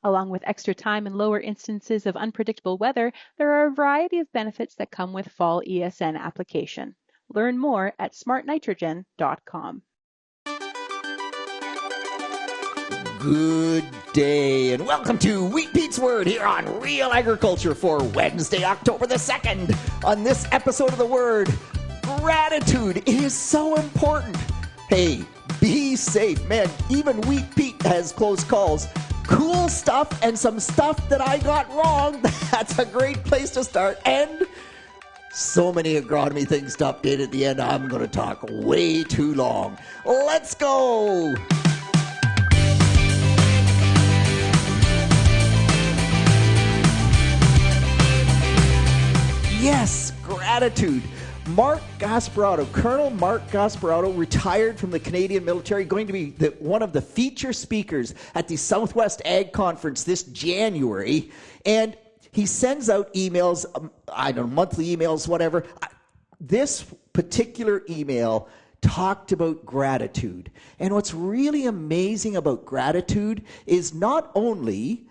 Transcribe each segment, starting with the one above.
Along with extra time and lower instances of unpredictable weather, there are a variety of benefits that come with fall ESN application. Learn more at smartnitrogen.com. Good day, and welcome to Wheat Pete's Word here on Real Agriculture for Wednesday, October the 2nd. On this episode of The Word, gratitude. It is so important. Hey, be safe. Man, even Wheat Pete has close calls. Cool stuff and some stuff that I got wrong. That's a great place to start. And so many agronomy things to update at the end. I'm going to talk way too long. Let's go. Yes, gratitude. Mark Gasparotto, Colonel Mark Gasparotto, retired from the Canadian military, going to be one of the feature speakers at the Southwest Ag Conference this January. And he sends out emails, I don't know, monthly emails, whatever. This particular email talked about gratitude. And what's really amazing about gratitude is not only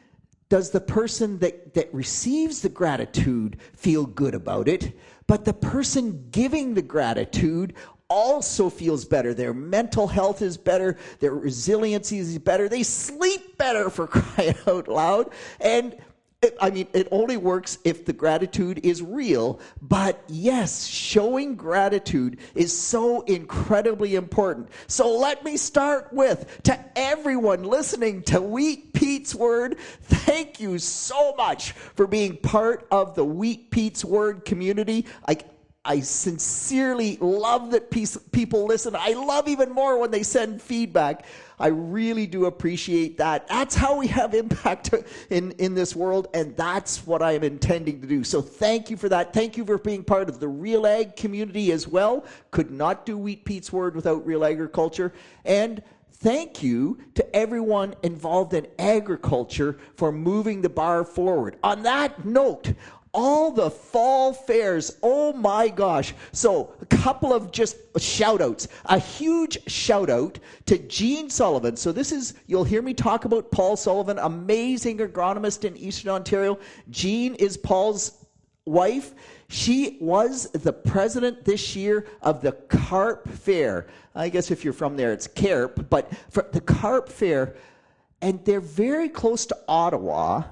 does the person that receives the gratitude feel good about it, but the person giving the gratitude also feels better. Their mental health is better. Their resiliency is better. They sleep better, for crying out loud. And it only works if the gratitude is real. But yes, showing gratitude is so incredibly important. So let me start with, to everyone listening to Wheat Pete's Word, thank you so much for being part of the Wheat Pete's Word community. I sincerely love that people listen. I love even more when they send feedback. I really do appreciate that. That's how we have impact in this world, and that's what I am intending to do. So thank you for that. Thank you for being part of the Real Ag community as well. Could not do Wheat Pete's Word without Real Agriculture. And thank you to everyone involved in agriculture for moving the bar forward. On that note, all the fall fairs, oh my gosh. So a couple of just shout outs. A huge shout out to Gene Sullivan. So this is, you'll hear me talk about Paul Sullivan, amazing agronomist in Eastern Ontario. Gene is Paul's wife. She was the president this year of the Carp Fair. I guess if you're from there, it's Carp, but for the Carp Fair, and they're very close to Ottawa.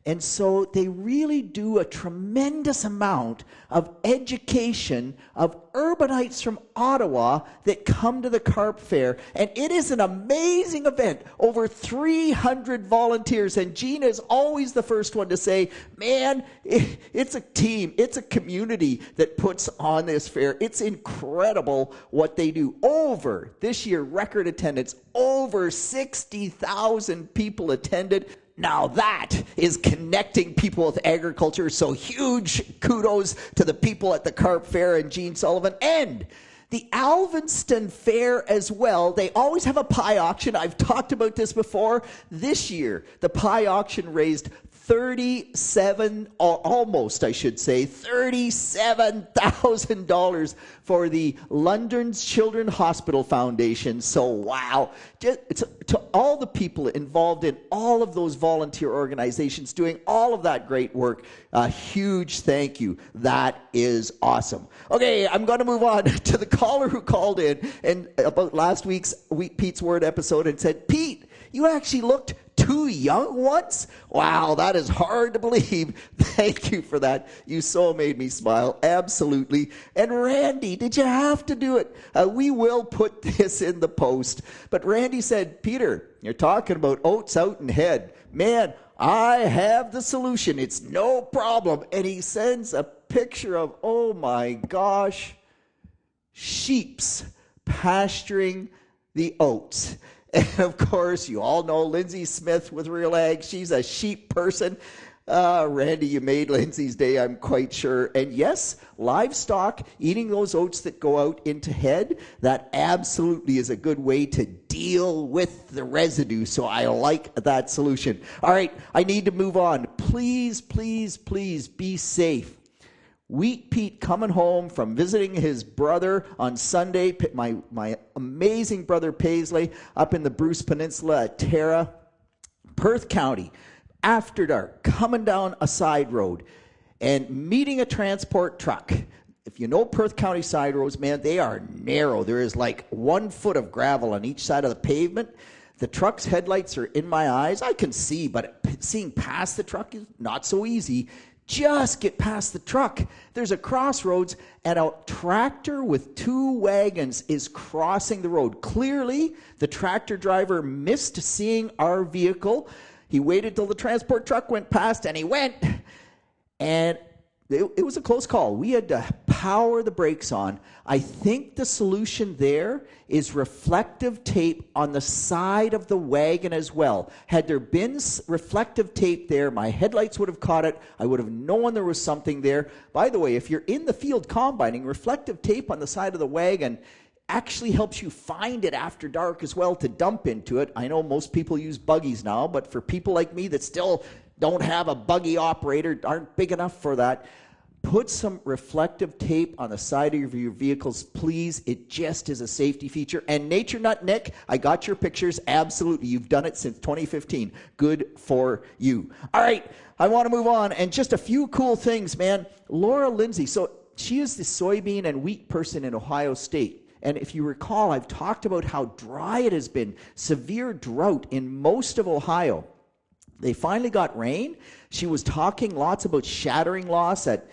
And so they really do a tremendous amount of education of urbanites from Ottawa that come to the Carp Fair. And it is an amazing event. Over 300 volunteers. And Gina is always the first one to say, man, it's a team. It's a community that puts on this fair. It's incredible what they do. Over, this year, record attendance, over 60,000 people attended. Now that is connecting people with agriculture, so huge kudos to the people at the Carp Fair and Gene Sullivan. And the Alvinston Fair as well, they always have a pie auction. I've talked about this before. This year, the pie auction raised $37,000 for the London Children's Hospital Foundation. So wow, to all the people involved in all of those volunteer organizations doing all of that great work, a huge thank you. That is awesome. Okay, I'm going to move on to the caller who called in and about last week's Wheat Pete's Word episode and said, Pete, you actually looked too young once? Wow, that is hard to believe. Thank you for that. You so made me smile. Absolutely. And Randy, did you have to do it? We will put this in the post. But Randy said, Peter, you're talking about oats out and head. Man, I have the solution. It's no problem. And he sends a picture of, oh my gosh, sheeps pasturing the oats. And of course, you all know Lindsay Smith with Real Ag. She's a sheep person. Randy, you made Lindsay's day, I'm quite sure. And yes, livestock, eating those oats that go out into head, that absolutely is a good way to deal with the residue. So I like that solution. All right, I need to move on. Please, please, please be safe. Wheat Pete coming home from visiting his brother on Sunday, my amazing brother Paisley up in the Bruce Peninsula at Tara, Perth County. after dark, coming down a side road and meeting a transport truck. If you know Perth County side roads, man, they are narrow. There is like 1 foot of gravel on each side of the pavement. The truck's headlights are in my eyes. I can see, but seeing past the truck is not so easy. Just get past the truck. There's a crossroads, and a tractor with 2 wagons is crossing the road. Clearly, the tractor driver missed seeing our vehicle. He waited till the transport truck went past, and he went. And it was a close call. We had to power the brakes on. I think the solution there is reflective tape on the side of the wagon as well. Had there been reflective tape there, my headlights would have caught it. I would have known there was something there. By the way, if you're in the field combining, reflective tape on the side of the wagon actually helps you find it after dark as well to dump into it. I know most people use buggies now, but for people like me that still don't have a buggy operator, aren't big enough for that, put some reflective tape on the side of your vehicles, please. It just is a safety feature. And Nature Nut Nick, I got your pictures. Absolutely. You've done it since 2015. Good for you. All right. I want to move on. And just a few cool things, man. Laura Lindsay. So she is the soybean and wheat person in Ohio State. And if you recall, I've talked about how dry it has been. Severe drought in most of Ohio. They finally got rain. She was talking lots about shattering loss at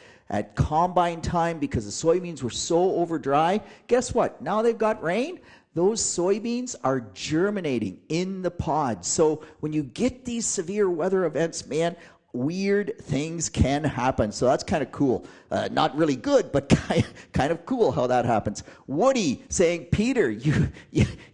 combine time because the soybeans were so over dry. Guess what? Now they've got rain. Those soybeans are germinating in the pods. So when you get these severe weather events, man, weird things can happen. So that's kind of cool. Not really good, but kind of cool how that happens. Woody saying, Peter, you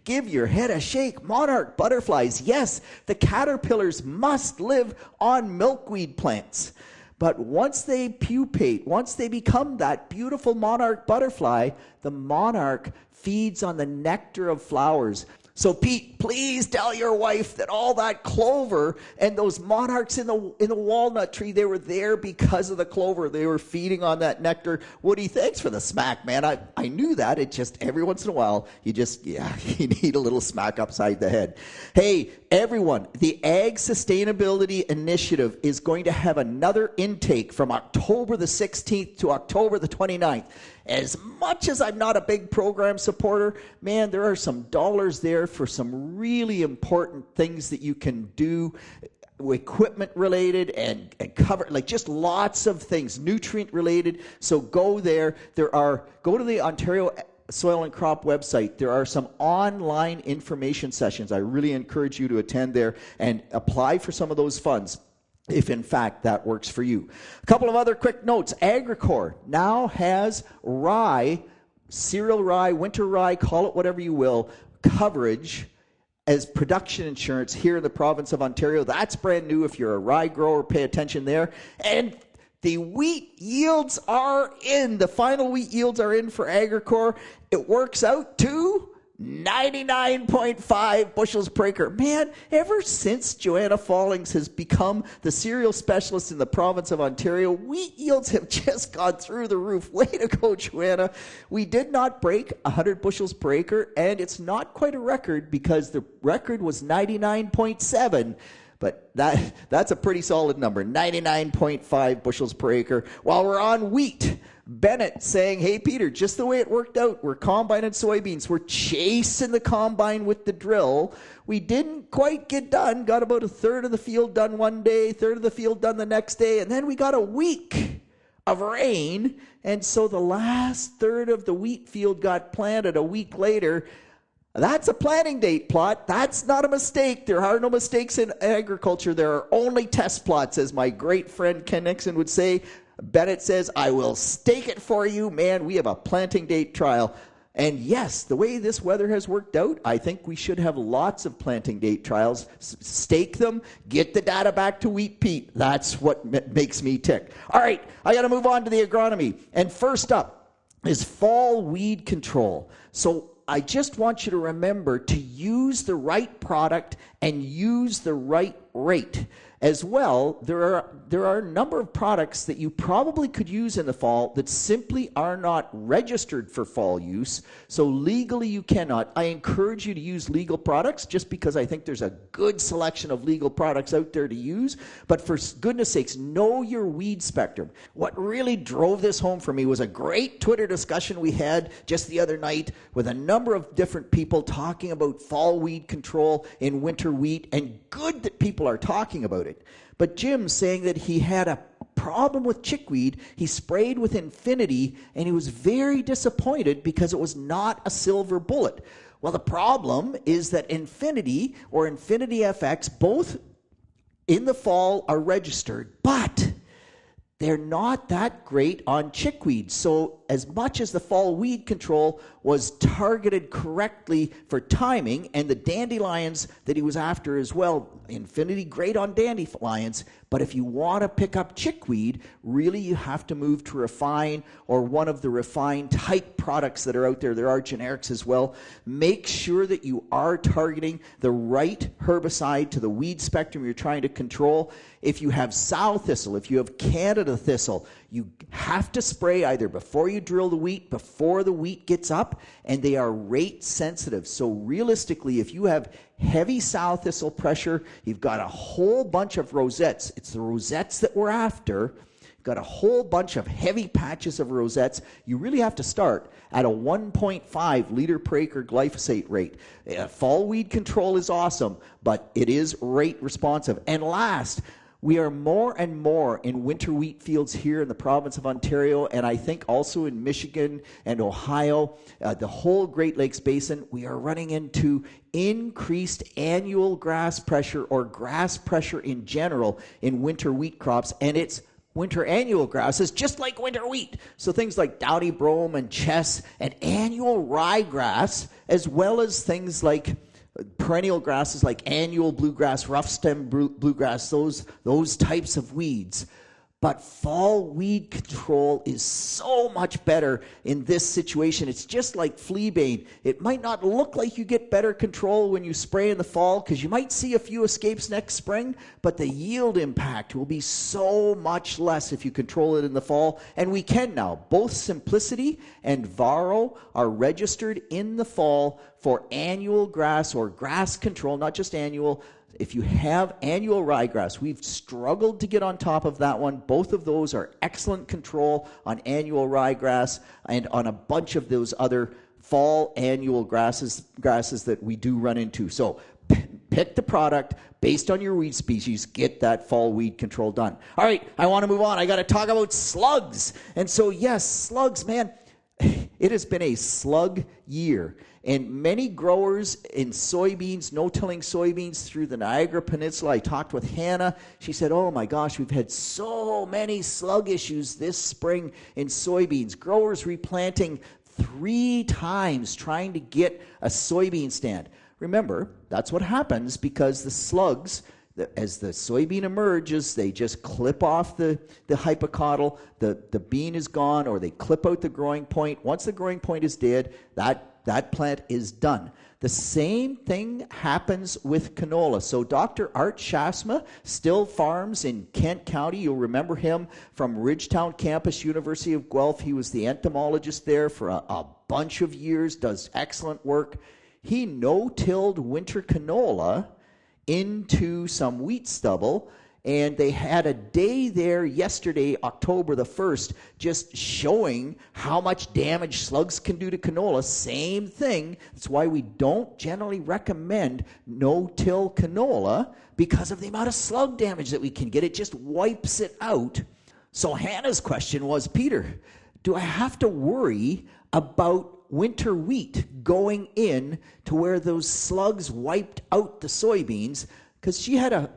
give your head a shake. Monarch butterflies. Yes, the caterpillars must live on milkweed plants. But once they pupate, once they become that beautiful monarch butterfly, the monarch feeds on the nectar of flowers. So Pete, please tell your wife that all that clover and those monarchs in the walnut tree, they were there because of the clover. They were feeding on that nectar. Woody, thanks for the smack, man. I knew that. It just, every once in a while, you need a little smack upside the head. Hey, everyone, the Ag Sustainability Initiative is going to have another intake from October the 16th to October the 29th. As much as I'm not a big program supporter, man, there are some dollars there for some really important things that you can do, equipment related and cover, like just lots of things, nutrient related. So go there. Go to the Ontario Soil and Crop website. There are some online information sessions. I really encourage you to attend there and apply for some of those funds, if in fact that works for you. A couple of other quick notes. Agricor now has rye, cereal rye, winter rye, call it whatever you will, coverage as production insurance here in the province of Ontario. That's brand new. If you're a rye grower, pay attention there. And the wheat yields are in. The final wheat yields are in for Agricor. It works out to 99.5 bushels per acre. Man, ever since Joanna Fallings has become the cereal specialist in the province of Ontario, wheat yields have just gone through the roof. Way to go, Joanna. We did not break 100 bushels per acre, and it's not quite a record because the record was 99.7. But that's a pretty solid number, 99.5 bushels per acre. While we're on wheat, Bennett saying, hey, Peter, just the way it worked out, we're combining soybeans. We're chasing the combine with the drill. We didn't quite get done. Got about a third of the field done one day, third of the field done the next day, and then we got a week of rain. And so the last third of the wheat field got planted a week later. That's a planting date plot. That's not a mistake. There are no mistakes in agriculture. There are only test plots, as my great friend Ken Nixon would say. Bennett says, I will stake it for you. Man, we have a planting date trial. And yes, the way this weather has worked out, I think we should have lots of planting date trials. Stake them, get the data back to Wheat Pete. That's what makes me tick. All right, I got to move on to the agronomy. And first up is fall weed control. So I just want you to remember to use the right product and use the right great. As well, there are a number of products that you probably could use in the fall that simply are not registered for fall use. So legally you cannot. I encourage you to use legal products just because I think there's a good selection of legal products out there to use. But for goodness sakes, know your weed spectrum. What really drove this home for me was a great Twitter discussion we had just the other night with a number of different people talking about fall weed control in winter wheat, and good that people are talking about it. But Jim's saying that he had a problem with chickweed. He sprayed with Infinity, and he was very disappointed because it was not a silver bullet. Well, the problem is that Infinity or Infinity FX, both in the fall are registered, but they're not that great on chickweed. So as much as the fall weed control was targeted correctly for timing, and the dandelions that he was after as well, Infinity great on dandelions, but if you want to pick up chickweed, really you have to move to Refine or one of the Refine type products that are out there. There are generics as well. Make sure that you are targeting the right herbicide to the weed spectrum you're trying to control. If you have sow thistle, if you have Canada thistle, you have to spray either before you drill the wheat, before the wheat gets up, and they are rate sensitive. So realistically, if you have heavy sow thistle pressure, you've got a whole bunch of rosettes. It's the rosettes that we're after. You've got a whole bunch of heavy patches of rosettes. You really have to start at a 1.5 liter per acre glyphosate rate. Fall weed control is awesome, but it is rate responsive. And last, we are more and more in winter wheat fields here in the province of Ontario, and I think also in Michigan and Ohio, the whole Great Lakes Basin. We are running into increased annual grass pressure or grass pressure in general in winter wheat crops, and it's winter annual grasses just like winter wheat. So things like downy brome and chess and annual ryegrass, as well as things like perennial grasses like annual bluegrass, rough stem bluegrass, those types of weeds. But fall weed control is so much better in this situation. It's just like fleabane. It might not look like you get better control when you spray in the fall because you might see a few escapes next spring, but the yield impact will be so much less if you control it in the fall. And we can now. Both Simplicity and Varro are registered in the fall for annual grass or grass control, not just annual. If you have annual ryegrass, we've struggled to get on top of that one. Both of those are excellent control on annual ryegrass and on a bunch of those other fall annual grasses that we do run into. So pick the product based on your weed species, get that fall weed control done. All right, I want to move on. I got to talk about slugs. And so yes, slugs, man, it has been a slug year. And many growers in soybeans, no-tilling soybeans through the Niagara Peninsula, I talked with Hannah. She said, oh my gosh, we've had so many slug issues this spring in soybeans. Growers replanting 3 times trying to get a soybean stand. Remember, that's what happens because the slugs, as the soybean emerges, they just clip off the hypocotyl, the bean is gone, or they clip out the growing point. Once the growing point is dead, that plant is done. The same thing happens with canola. So Dr. Art Shasma still farms in Kent County. You'll remember him from Ridgetown Campus, University of Guelph. He was the entomologist there for a bunch of years, does excellent work. He no-tilled winter canola into some wheat stubble, and they had a day there yesterday, October the 1st, just showing how much damage slugs can do to canola. Same thing. That's why we don't generally recommend no-till canola, because of the amount of slug damage that we can get. It just wipes it out. So Hannah's question was, Peter, do I have to worry about winter wheat going in to where those slugs wiped out the soybeans? Because she had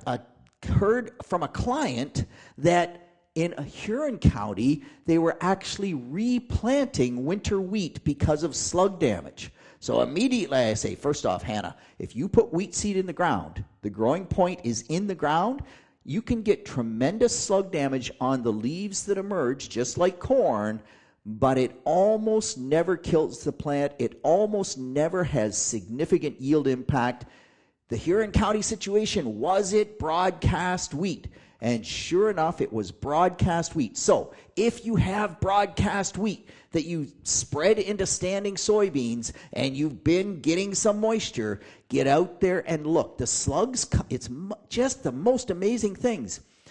heard from a client that in Huron County, they were actually replanting winter wheat because of slug damage. So immediately I say, first off, Hannah, if you put wheat seed in the ground, the growing point is in the ground, you can get tremendous slug damage on the leaves that emerge, just like corn, but it almost never kills the plant. It almost never has significant yield impact. The Huron County situation, was it broadcast wheat? And sure enough, it was broadcast wheat. So if you have broadcast wheat that you spread into standing soybeans and you've been getting some moisture, get out there and look. The slugs, it's just the most amazing thing.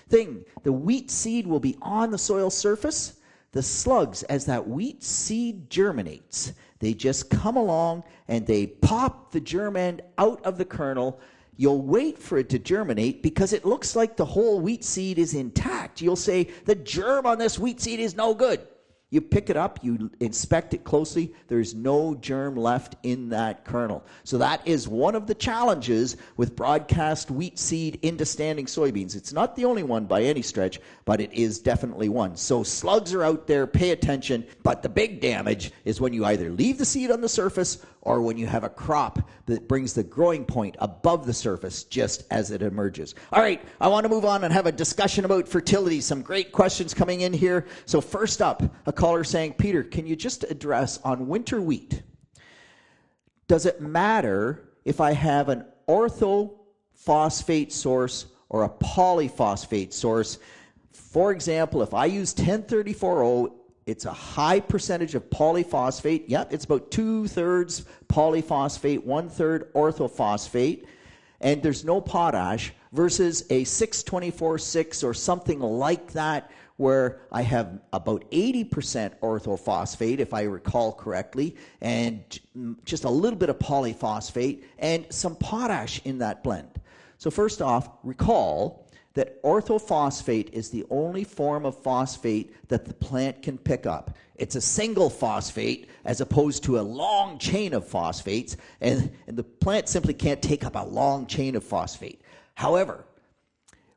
The wheat seed will be on the soil surface. The slugs, as that wheat seed germinates, they just come along and they pop the germ end out of the kernel. You'll wait for it to germinate because it looks like the whole wheat seed is intact. You'll say, the germ on this wheat seed is no good. You pick it up, you inspect it closely, there's no germ left in that kernel. So that is one of the challenges with broadcast wheat seed into standing soybeans. It's not the only one by any stretch, but it is definitely one. So slugs are out there, pay attention, but the big damage is when you either leave the seed on the surface or when you have a crop that brings the growing point above the surface just as it emerges. All right, I want to move on and have a discussion about fertility. Some great questions coming in here. So first up, a caller saying, Peter, can you just address on winter wheat, does it matter if I have an orthophosphate source or a polyphosphate source? For example, if I use 1034O, it's a high percentage of polyphosphate. Yep, it's about 2/3 polyphosphate, 1/3 orthophosphate, and there's no potash, versus a 624-6 or something like that, where I have about 80% orthophosphate, if I recall correctly, and just a little bit of polyphosphate and some potash in that blend. So first off, recall that orthophosphate is the only form of phosphate that the plant can pick up. It's a single phosphate as opposed to a long chain of phosphates, and the plant simply can't take up a long chain of phosphate. However,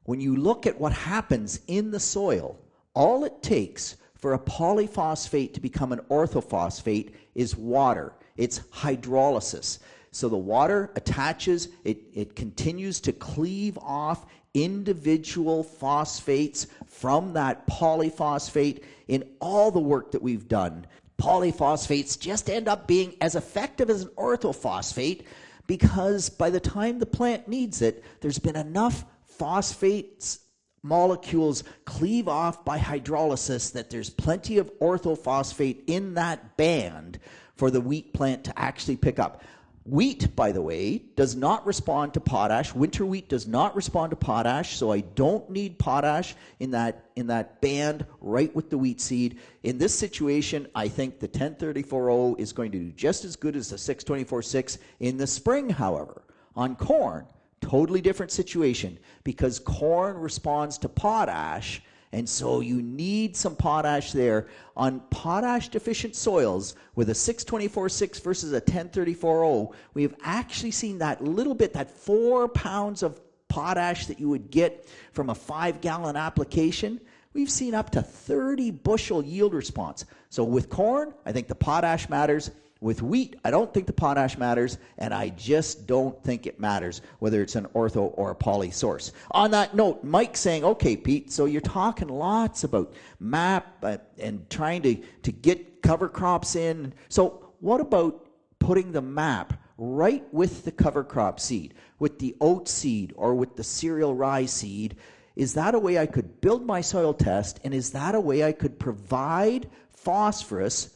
when you look at what happens in the soil, all it takes for a polyphosphate to become an orthophosphate is water. It's hydrolysis. So the water attaches, it continues to cleave off individual phosphates from that polyphosphate. In all the work that we've done, polyphosphates just end up being as effective as an orthophosphate, because by the time the plant needs it, there's been enough phosphates molecules cleave off by hydrolysis that there's plenty of orthophosphate in that band for the wheat plant to actually pick up. Wheat, by the way, does not respond to potash. Winter wheat does not respond to potash, so I don't need potash in that band right with the wheat seed. In this situation, I think the 1034O is going to do just as good as the 624-6 in the spring, however. On corn, totally different situation, because corn responds to potash, and so you need some potash there. On potash-deficient soils, with a 624-6 versus a 1034-0, we've actually seen that little bit, that 4 pounds of potash that you would get from a 5-gallon application, we've seen up to 30 bushel yield response. So with corn, I think the potash matters. With wheat, I don't think the potash matters, and I just don't think it matters whether it's an ortho or a poly source. On that note, Mike's saying, okay, Pete, so you're talking lots about MAP and trying to get cover crops in. So what about putting the MAP right with the cover crop seed, with the oat seed or with the cereal rye seed? Is that a way I could build my soil test, and is that a way I could provide phosphorus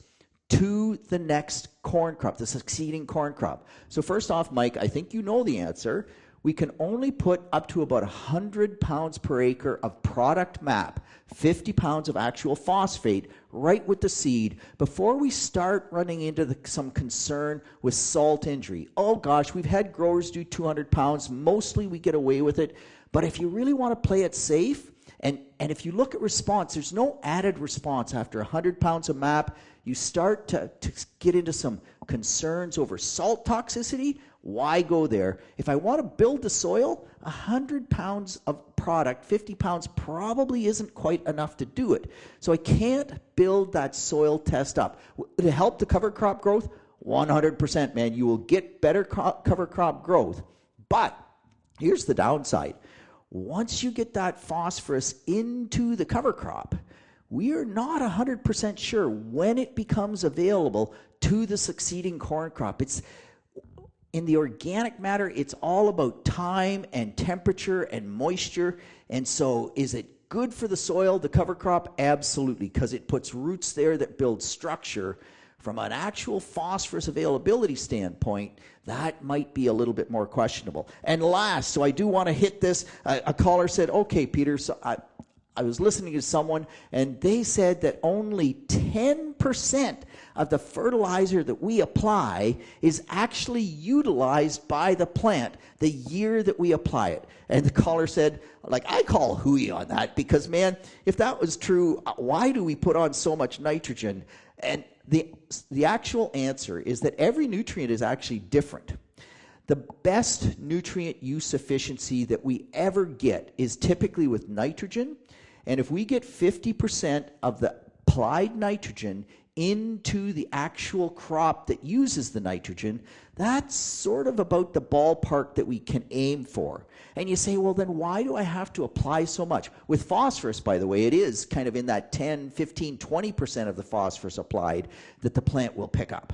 to the next corn crop, the succeeding corn crop? So first off, Mike, I think you know the answer. We can only put up to about 100 pounds per acre of product MAP, 50 pounds of actual phosphate, right with the seed before we start running into some concern with salt injury. Oh gosh, we've had growers do 200 pounds. Mostly we get away with it. But if you really want to play it safe, and if you look at response, there's no added response after 100 pounds of MAP. You start to get into some concerns over salt toxicity. Why go there? If I want to build the soil, 100 pounds of product, 50 pounds probably isn't quite enough to do it. So I can't build that soil test up. To help the cover crop growth, 100%, man. You will get better cover crop growth. But here's the downside. Once you get that phosphorus into the cover crop, we are not 100% sure when it becomes available to the succeeding corn crop. in the organic matter, it's all about time and temperature and moisture. And so is it good for the soil, the cover crop? Absolutely, because it puts roots there that build structure. From an actual phosphorus availability standpoint, that might be a little bit more questionable. And last, so I do want to hit this. A caller said, okay, Peter, so I was listening to someone, and they said that only 10% of the fertilizer that we apply is actually utilized by the plant the year that we apply it. And the caller said, like, I call hooey on that, because, man, if that was true, why do we put on so much nitrogen? And the actual answer is that every nutrient is actually different. The best nutrient use efficiency that we ever get is typically with nitrogen. And if we get 50% of the applied nitrogen into the actual crop that uses the nitrogen, that's sort of about the ballpark that we can aim for. And you say, well, then why do I have to apply so much? With phosphorus, by the way, it is kind of in that 10, 15, 20% of the phosphorus applied that the plant will pick up.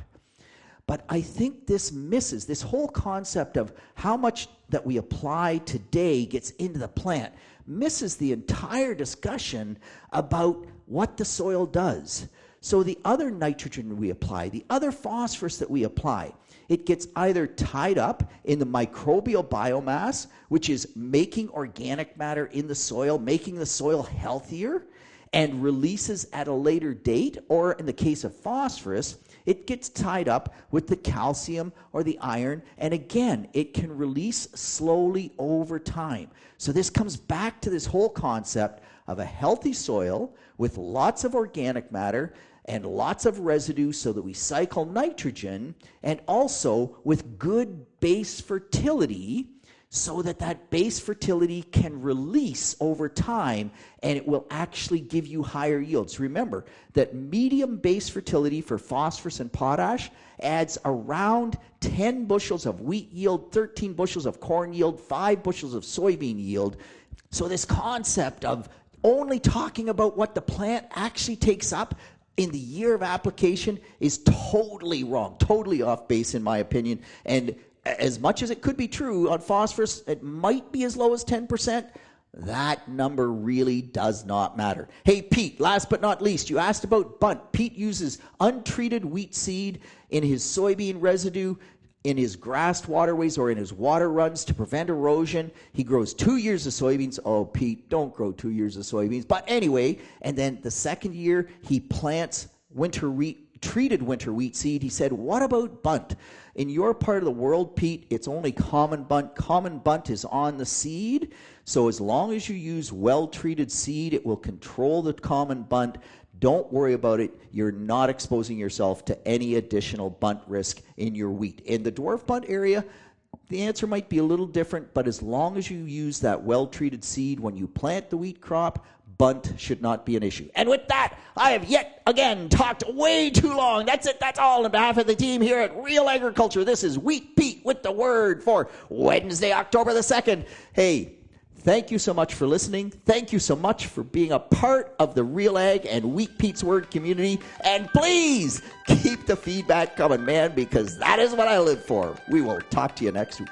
But I think this misses this whole concept of how much that we apply today gets into the plant, misses the entire discussion about what the soil does. So the other nitrogen we apply, the other phosphorus that we apply, it gets either tied up in the microbial biomass, which is making organic matter in the soil, making the soil healthier, and releases at a later date, or in the case of phosphorus, it gets tied up with the calcium or the iron, and again, it can release slowly over time. So this comes back to this whole concept of a healthy soil with lots of organic matter and lots of residue so that we cycle nitrogen, and also with good base fertility so that that base fertility can release over time and it will actually give you higher yields. Remember that medium base fertility for phosphorus and potash adds around 10 bushels of wheat yield, 13 bushels of corn yield, 5 bushels of soybean yield. So this concept of only talking about what the plant actually takes up in the year of application is totally wrong, totally off base in my opinion. And as much as it could be true on phosphorus, it might be as low as 10%. That number really does not matter. Hey, Pete, last but not least, you asked about bunt. Pete uses untreated wheat seed in his soybean residue, in his grassed waterways or in his water runs to prevent erosion. He grows 2 years of soybeans. Oh, Pete, don't grow 2 years of soybeans. But anyway, and then the second year, he plants treated winter wheat seed. He said, what about bunt? In your part of the world, Pete, it's only common bunt. Common bunt is on the seed. So as long as you use well-treated seed, it will control the common bunt. Don't worry about it. You're not exposing yourself to any additional bunt risk in your wheat. In the dwarf bunt area, the answer might be a little different, but as long as you use that well-treated seed when you plant the wheat crop, bunt should not be an issue. And with that, I have yet again talked way too long. That's it. That's all on behalf of the team here at Real Agriculture. This is Wheat Pete with the word for Wednesday, October the 2nd. Hey, thank you so much for listening. Thank you so much for being a part of the Real Ag and Wheat Pete's Word community. And please keep the feedback coming, man, because that is what I live for. We will talk to you next week.